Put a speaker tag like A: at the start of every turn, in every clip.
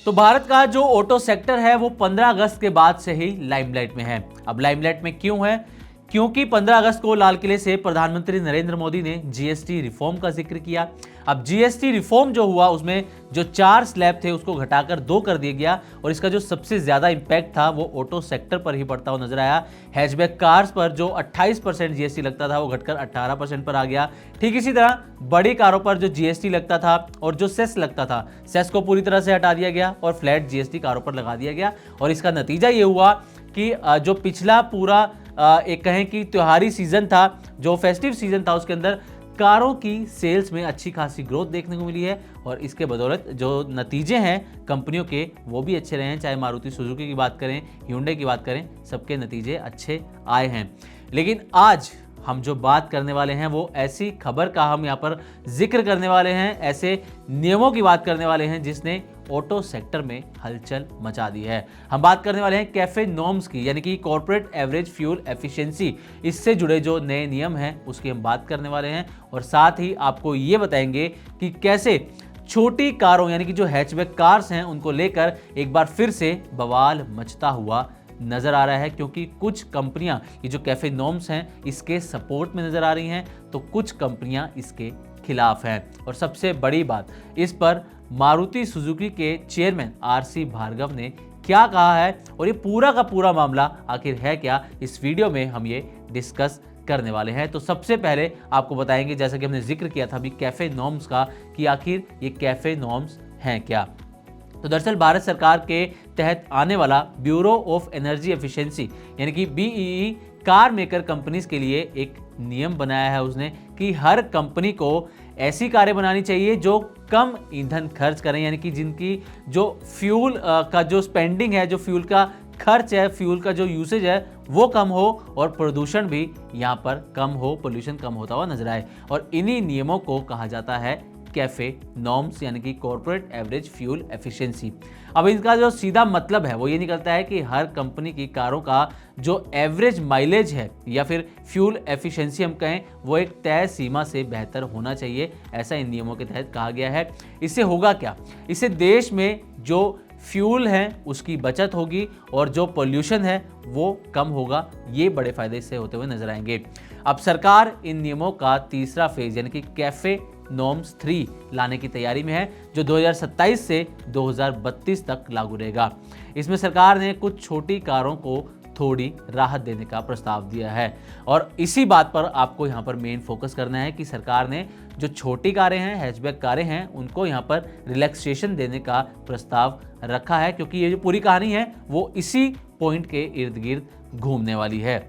A: तो भारत का जो ऑटो सेक्टर है वो 15 अगस्त के बाद से ही लाइमलाइट में है। अब लाइमलाइट में क्यों है? क्योंकि 15 अगस्त को लाल किले से प्रधानमंत्री नरेंद्र मोदी ने जीएसटी रिफॉर्म का जिक्र किया। अब जीएसटी रिफॉर्म जो हुआ उसमें जो 4 स्लैब थे उसको घटाकर 2 कर दिया गया और इसका जो सबसे ज्यादा इंपैक्ट था वो ऑटो सेक्टर पर ही पड़ता हुआ नजर आया। हैचबैक कार्स पर जो 28% जीएसटी लगता था वो घटकर 18% पर आ गया। ठीक इसी तरह बड़ी कारों पर जो जीएसटी लगता था और जो सेस लगता था, सेस को पूरी तरह से हटा दिया गया और फ्लैट जीएसटी कारों पर लगा दिया गया। और इसका नतीजा ये हुआ कि जो पिछला पूरा एक कहें कि त्योहारी सीजन था, जो फेस्टिव सीजन था, उसके अंदर कारों की सेल्स में अच्छी खासी ग्रोथ देखने को मिली है और इसके बदौलत जो नतीजे हैं कंपनियों के वो भी अच्छे रहे हैं। चाहे मारुति सुजुकी की बात करें, hyundai की बात करें, सबके नतीजे अच्छे आए हैं। लेकिन आज हम जो बात करने वाले हैं वो ऐसी खबर का हम यहाँ पर जिक्र करने वाले हैं, ऐसे नियमों की बात करने वाले हैं जिसने ऑटो सेक्टर में हलचल मचा दी है। हम बात करने वाले हैं कैफे नॉर्म्स की, यानी कि कॉर्पोरेट एवरेज फ्यूल एफिशिएंसी। इससे जुड़े जो नए नियम हैं उसकी हम बात करने वाले हैं और साथ ही आपको ये बताएंगे कि कैसे छोटी कारों यानी कि जो हैचबैक कार्स हैं उनको लेकर एक बार फिर से बवाल मचता हुआ नजर आ रहा है। क्योंकि कुछ कंपनियां ये जो कैफे नॉर्म्स हैं इसके सपोर्ट में नजर आ रही हैं तो कुछ कंपनियां इसके खिलाफ हैं। और सबसे बड़ी बात, इस पर मारुति सुजुकी के चेयरमैन आरसी भार्गव ने क्या कहा है और ये पूरा का पूरा मामला आखिर है क्या, इस वीडियो में हम ये डिस्कस करने वाले हैं। तो सबसे पहले आपको बताएंगे, जैसा कि हमने जिक्र किया था अभी कैफे नॉर्म्स का, कि आखिर ये कैफे नॉर्म्स हैं क्या। तो दरअसल भारत सरकार के तहत आने वाला ब्यूरो ऑफ एनर्जी एफिशिएंसी यानी कि बीईई कार मेकर कंपनीज के लिए एक नियम बनाया है उसने कि हर कंपनी को ऐसी कारें बनानी चाहिए जो कम ईंधन खर्च करें, यानी कि जिनकी जो फ्यूल का जो स्पेंडिंग है, जो फ्यूल का खर्च है, फ्यूल का जो यूसेज है वो कम हो और प्रदूषण भी यहाँ पर कम हो, पोल्यूशन कम होता हुआ नजर आए। और इन्हीं नियमों को कहा जाता है कैफे नॉर्म्स यानी कि कॉर्पोरेट एवरेज फ्यूल एफिशिएंसी। अब इनका जो सीधा मतलब है वो ये निकलता है कि हर कंपनी की कारों का जो एवरेज माइलेज है या फिर फ्यूल एफिशिएंसी हम कहें वो एक तय सीमा से बेहतर होना चाहिए, ऐसा इन नियमों के तहत कहा गया है। इससे होगा क्या, इससे देश में जो फ्यूल है उसकी बचत होगी और जो पोल्यूशन है वो कम होगा। ये बड़े फायदे इससे होते हुए नजर आएंगे। अब सरकार इन नियमों का तीसरा फेज यानी कि कैफे नॉर्म्स 3 लाने की तैयारी में है, जो 2027 से 2032 तक लागू रहेगा। इसमें सरकार ने कुछ छोटी कारों को थोड़ी राहत देने का प्रस्ताव दिया है और इसी बात पर आपको यहाँ पर मेन फोकस करना है कि सरकार ने जो छोटी कारें हैं, हैचबैक कारें हैं, उनको यहाँ पर रिलैक्सेशन देने का प्रस्ताव रखा है। क्योंकि ये जो पूरी कहानी है वो इसी पॉइंट के इर्द गिर्द घूमने वाली है।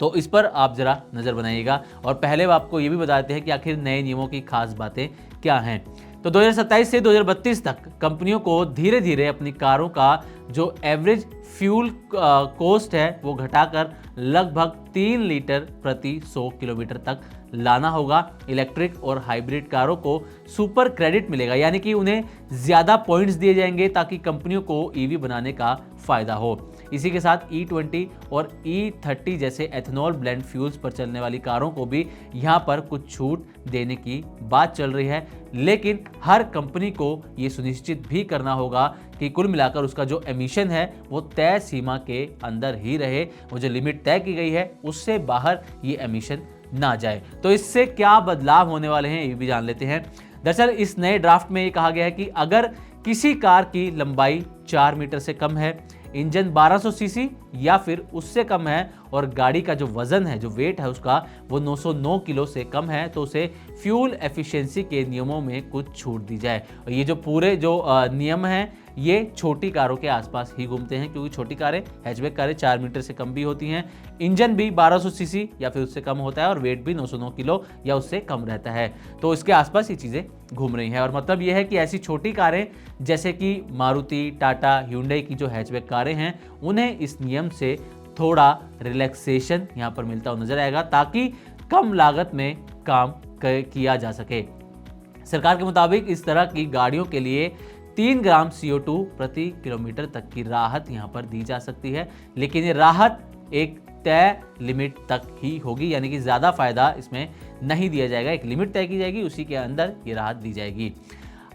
A: तो इस पर आप जरा नजर बनाइएगा और पहले आपको ये भी बताते हैं कि आखिर नए नियमों की खास बातें क्या हैं। तो 2027 से 2032 तक कंपनियों को धीरे धीरे अपनी कारों का जो एवरेज फ्यूल कॉस्ट है वो घटाकर लगभग 3 लीटर प्रति 100 किलोमीटर तक लाना होगा। इलेक्ट्रिक और हाइब्रिड कारों को सुपर क्रेडिट मिलेगा, यानी कि उन्हें ज़्यादा पॉइंट्स दिए जाएंगे ताकि कंपनियों को ईवी बनाने का फायदा हो। इसी के साथ E20 और E30 जैसे एथेनॉल ब्लेंड फ्यूल्स पर चलने वाली कारों को भी यहाँ पर कुछ छूट देने की बात चल रही है। लेकिन हर कंपनी को ये सुनिश्चित भी करना होगा कि कुल मिलाकर उसका जो एमिशन है वो तय सीमा के अंदर ही रहे, वो जो लिमिट तय की गई है उससे बाहर ये एमिशन ना जाए। तो इससे क्या बदलाव होने वाले हैं ये भी जान लेते हैं। दरअसल इस नए ड्राफ्ट में ये कहा गया है कि अगर किसी कार की लंबाई 4 मीटर से कम है, इंजन 1200 सीसी या फिर उससे कम है और गाड़ी का जो वजन है, जो वेट है उसका वो 909 किलो से कम है, तो उसे फ्यूल एफिशिएंसी के नियमों में कुछ छूट दी जाए। और ये जो पूरे जो नियम हैं ये छोटी कारों के आसपास ही घूमते हैं, क्योंकि छोटी कारें, हैचबैक कारें 4 मीटर से कम भी होती हैं, इंजन भी 1200 सीसी या फिर उससे कम होता है और वेट भी 909 किलो या उससे कम रहता है। तो इसके आसपास ये चीज़ें घूम रही हैं और मतलब ये है कि ऐसी छोटी कारें जैसे कि मारुति, टाटा, hyundai की जो हैचबैक कारें हैं उन्हें इस नियम से थोड़ा रिलैक्सेशन यहाँ पर मिलता हुआ नजर आएगा ताकि कम लागत में काम किया जा सके। सरकार के मुताबिक इस तरह की गाड़ियों के लिए 3 ग्राम CO2 प्रति किलोमीटर तक की राहत यहाँ पर दी जा सकती है, लेकिन ये राहत एक तय लिमिट तक ही होगी, यानी कि ज़्यादा फायदा इसमें नहीं दिया जाएगा। एक लिमिट तय की जाएगी, उसी के अंदर ये राहत दी जाएगी।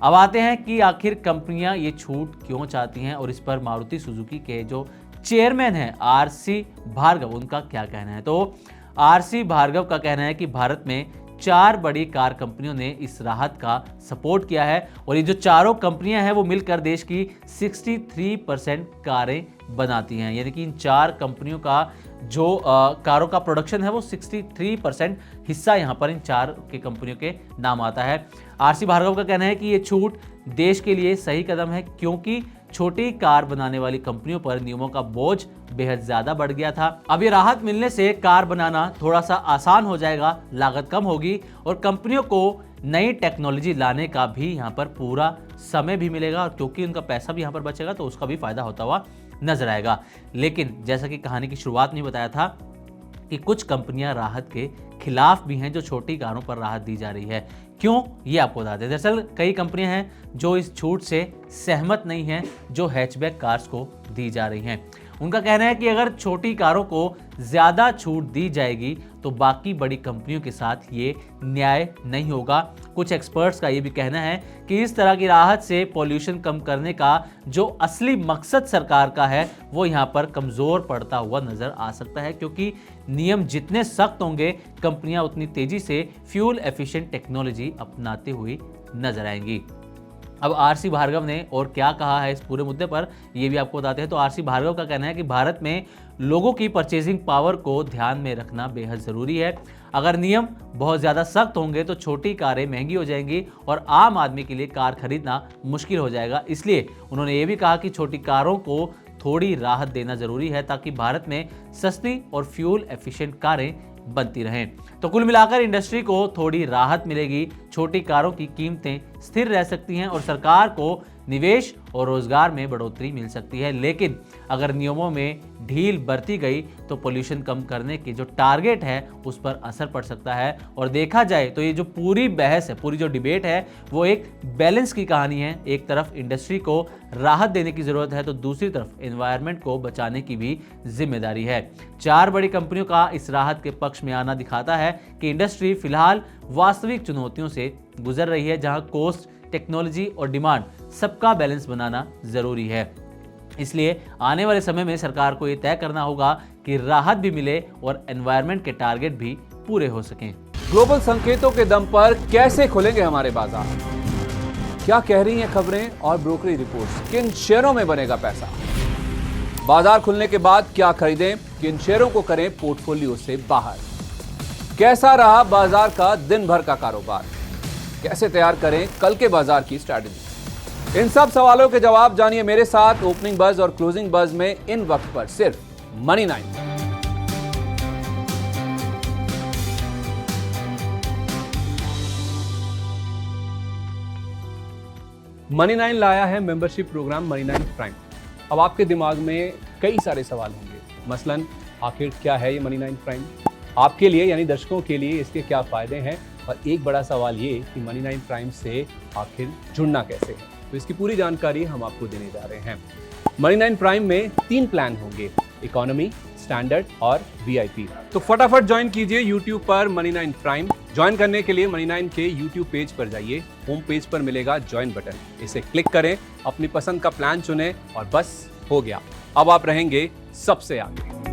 A: अब आते हैं कि आखिर कंपनियां ये छूट क्यों चाहती हैं और इस पर मारुति सुजुकी के जो चेयरमैन हैं आरसी भार्गव, उनका क्या कहना है। तो आरसी भार्गव का कहना है कि भारत में 4 बड़ी कार कंपनियों ने इस राहत का सपोर्ट किया है और ये जो चारों कंपनियां हैं वो मिलकर देश की 63% कारें बनाती हैं। यानी कि इन 4 कंपनियों का जो कारों का प्रोडक्शन है वो 63% हिस्सा यहाँ पर इन 4 की कंपनियों के नाम आता है। आरसी भार्गव का कहना है कि ये छूट देश के लिए सही कदम है क्योंकि छोटी कार बनाने वाली कंपनियों पर नियमों का बोझ बेहद ज्यादा बढ़ गया था। अब ये राहत मिलने से कार बनाना थोड़ा सा आसान हो जाएगा, लागत कम होगी और कंपनियों को नई टेक्नोलॉजी लाने का भी यहाँ पर पूरा समय भी मिलेगा और क्योंकि उनका पैसा भी यहाँ पर बचेगा तो उसका भी फायदा होता हुआ नजर आएगा। लेकिन जैसा कि कहानी की शुरुआत में बताया था कि कुछ कंपनियां राहत के खिलाफ भी हैं, जो छोटी कारों पर राहत दी जा रही है। क्यों, ये आपको बता दें। दरअसल कई कंपनियां हैं जो इस छूट से सहमत नहीं हैं जो हैचबैक कार्स को दी जा रही हैं। उनका कहना है कि अगर छोटी कारों को ज़्यादा छूट दी जाएगी तो बाकी बड़ी कंपनियों के साथ ये न्याय नहीं होगा। कुछ एक्सपर्ट्स का ये भी कहना है कि इस तरह की राहत से पॉल्यूशन कम करने का जो असली मकसद सरकार का है वो यहाँ पर कमज़ोर पड़ता हुआ नज़र आ सकता है, क्योंकि नियम जितने सख्त होंगे कंपनियां उतनी तेज़ी से फ्यूल एफिशिएंट टेक्नोलॉजी अपनाते हुए नजर आएंगी। अब आरसी भार्गव ने और क्या कहा है इस पूरे मुद्दे पर, ये भी आपको बताते हैं। तो आरसी भार्गव का कहना है कि भारत में लोगों की परचेजिंग पावर को ध्यान में रखना बेहद ज़रूरी है। अगर नियम बहुत ज़्यादा सख्त होंगे तो छोटी कारें महंगी हो जाएंगी और आम आदमी के लिए कार खरीदना मुश्किल हो जाएगा। इसलिए उन्होंने ये भी कहा कि छोटी कारों को थोड़ी राहत देना ज़रूरी है ताकि भारत में सस्ती और फ्यूल एफिशिएंट कारें बनती रहें। तो कुल मिलाकर इंडस्ट्री को थोड़ी राहत मिलेगी, छोटी कारों की कीमतें स्थिर रह सकती हैं और सरकार को निवेश और रोजगार में बढ़ोतरी मिल सकती है। लेकिन अगर नियमों में ढील बरती गई तो पोल्यूशन कम करने के जो टारगेट है उस पर असर पड़ सकता है। और देखा जाए तो ये जो पूरी बहस है, पूरी जो डिबेट है वो एक बैलेंस की कहानी है। एक तरफ इंडस्ट्री को राहत देने की जरूरत है तो दूसरी तरफ एनवायरनमेंट को बचाने की भी जिम्मेदारी है। 4 बड़ी कंपनियों का इस राहत के पक्ष में आना दिखाता है कि इंडस्ट्री फिलहाल वास्तविक चुनौतियों से गुजर रही है, जहां कॉस्ट, टेक्नोलॉजी और डिमांड सबका बैलेंस बनाना जरूरी है। इसलिए आने वाले समय में सरकार को यह तय करना होगा कि राहत भी मिले और एनवायरनमेंट के टारगेट भी पूरे हो सकें।
B: ग्लोबल संकेतों के दम पर कैसे खुलेंगे हमारे बाजार? क्या कह रही हैं खबरें और ब्रोकरेज रिपोर्ट्स? किन शेयरों में बनेगा पैसा? बाजार खुलने के बाद क्या खरीदें, किन शेयरों को करें पोर्टफोलियो से बाहर? कैसा रहा बाजार का दिन भर का कारोबार? कैसे तैयार करें कल के बाजार की स्ट्रैटेजी? इन सब सवालों के जवाब जानिए मेरे साथ ओपनिंग बज और क्लोजिंग बज में इन वक्त पर सिर्फ मनी 9। मनी 9 लाया है मेंबरशिप प्रोग्राम मनी 9 प्राइम। अब आपके दिमाग में कई सारे सवाल होंगे, मसलन आखिर क्या है ये मनी 9 प्राइम, आपके लिए यानी दर्शकों के लिए इसके क्या फायदे हैं, और एक बड़ा सवाल ये कि मनी 9 प्राइम से आखिर जुड़ना कैसे है। तो इसकी पूरी जानकारी हम आपको देने जा रहे हैं। मनी 9 प्राइम में 3 प्लान होंगे, इकोनॉमी, स्टैंडर्ड और वीआईपी। तो फटाफट ज्वाइन कीजिए YouTube पर मनी 9 प्राइम। ज्वाइन करने के लिए मनी 9 के YouTube पेज पर जाइए, होम पेज पर मिलेगा ज्वाइन बटन, इसे क्लिक करें, अपनी पसंद का प्लान चुनें और बस हो गया, अब आप रहेंगे सबसे आगे।